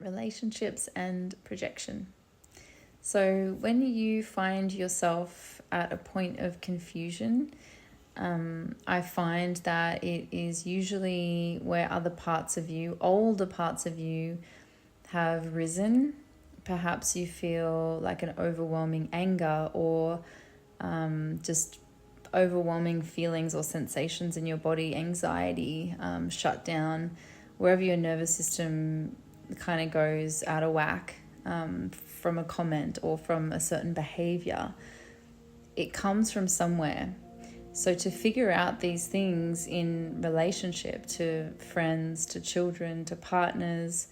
relationships and projection. So when you find yourself at a point of confusion, I find that it is usually where other parts of you, older parts of you, have risen. Perhaps you feel like an overwhelming anger or just overwhelming feelings or sensations in your body, anxiety, shut down, wherever your nervous system kind of goes out of whack from a comment or from a certain behavior. It comes from somewhere. So to figure out these things in relationship to friends, to children, to partners,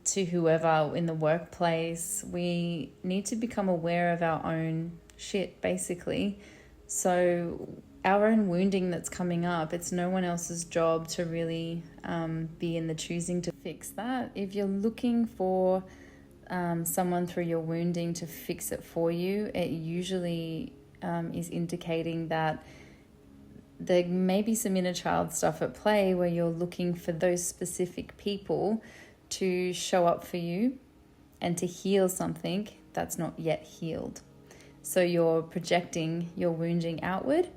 to whoever in the workplace, we need to become aware of our own shit, basically. So our own wounding that's coming up, it's no one else's job to really be in the choosing to fix that. If you're looking for someone through your wounding to fix it for you, it usually is indicating that there may be some inner child stuff at play where you're looking for those specific people to show up for you and to heal something that's not yet healed. So you're projecting your wounding outward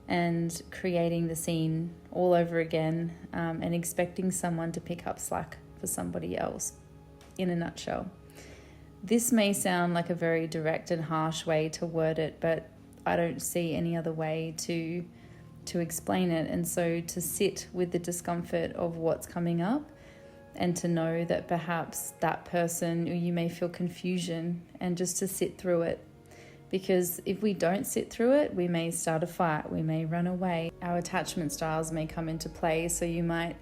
and creating the scene all over again and expecting someone to pick up slack for somebody else, in a nutshell. This may sound like a very direct and harsh way to word it, but I don't see any other way to explain it. And so to sit with the discomfort of what's coming up and to know that perhaps that person, or you may feel confusion, and just to sit through it. Because if we don't sit through it, we may start a fight, we may run away. Our attachment styles may come into play, so you might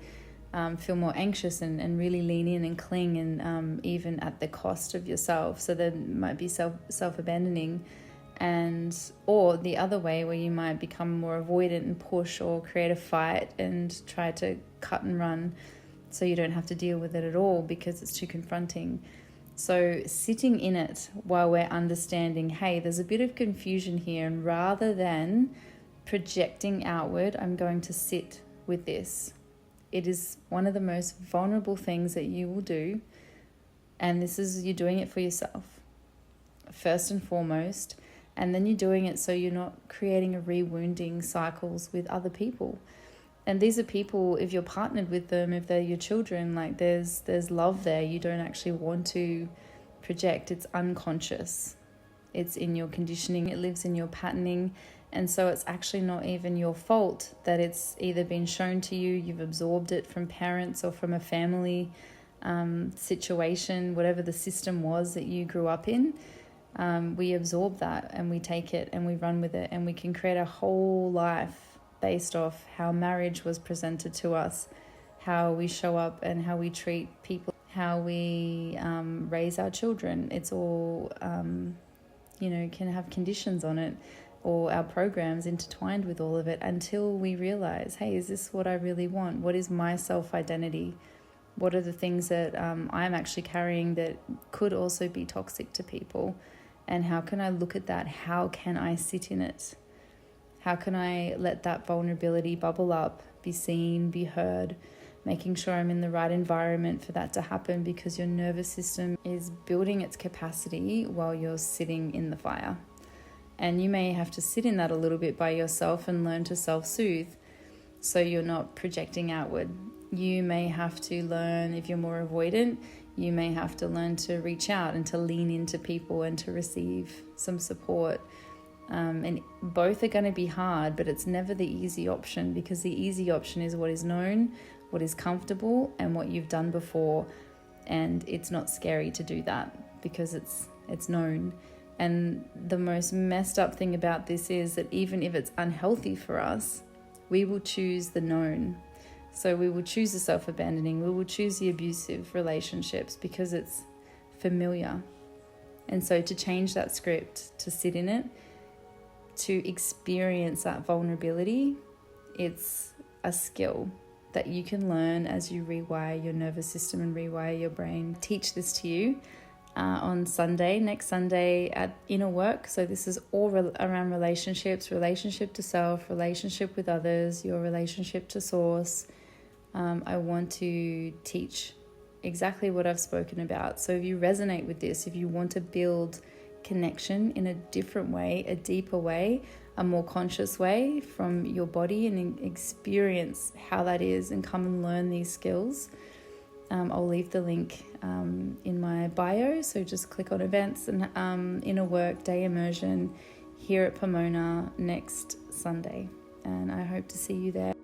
feel more anxious and really lean in and cling, and even at the cost of yourself. So there might be self-abandoning, or the other way where you might become more avoidant and push or create a fight and try to cut and run so you don't have to deal with it at all because it's too confronting. So sitting in it while we're understanding, hey, there's a bit of confusion here, and rather than projecting outward, I'm going to sit with this. It is one of the most vulnerable things that you will do, and this is you doing it for yourself first and foremost, and then you're doing it so you're not creating a rewounding cycles with other people. And these are people, if you're partnered with them, if they're your children, like there's love there. You don't actually want to project. It's unconscious. It's in your conditioning. It lives in your patterning. And so it's actually not even your fault that it's either been shown to you, you've absorbed it from parents or from a family situation, whatever the system was that you grew up in. We absorb that and we take it and we run with it, and we can create a whole life based off how marriage was presented to us, how we show up and how we treat people, how we raise our children. It's all, can have conditions on it, or our programs intertwined with all of it, until we realize, hey, is this what I really want? What is my self-identity? What are the things that I'm actually carrying that could also be toxic to people? And how can I look at that? How can I sit in it? How can I let that vulnerability bubble up, be seen, be heard, making sure I'm in the right environment for that to happen, because your nervous system is building its capacity while you're sitting in the fire. And you may have to sit in that a little bit by yourself and learn to self-soothe so you're not projecting outward. You may have to learn, if you're more avoidant, you may have to learn to reach out and to lean into people and to receive some support. And both are going to be hard, but it's never the easy option, because the easy option is what is known, what is comfortable, and what you've done before. And it's not scary to do that because it's known. And the most messed up thing about this is that even if it's unhealthy for us, we will choose the known. So we will choose the self-abandoning, we will choose the abusive relationships because it's familiar. And so to change that script, to sit in it, to experience that vulnerability, it's a skill that you can learn as you rewire your nervous system and rewire your brain. Teach this to you on next Sunday at Inner Work. So this is all around relationships, relationship to self, relationship with others, your relationship to source. I want to teach exactly what I've spoken about. So if you resonate with this, if you want to build connection in a different way, a deeper way, a more conscious way from your body, and experience how that is and come and learn these skills, I'll leave the link in my bio. So just click on events and Inner Work Day Immersion here at Pomona next Sunday. And I hope to see you there.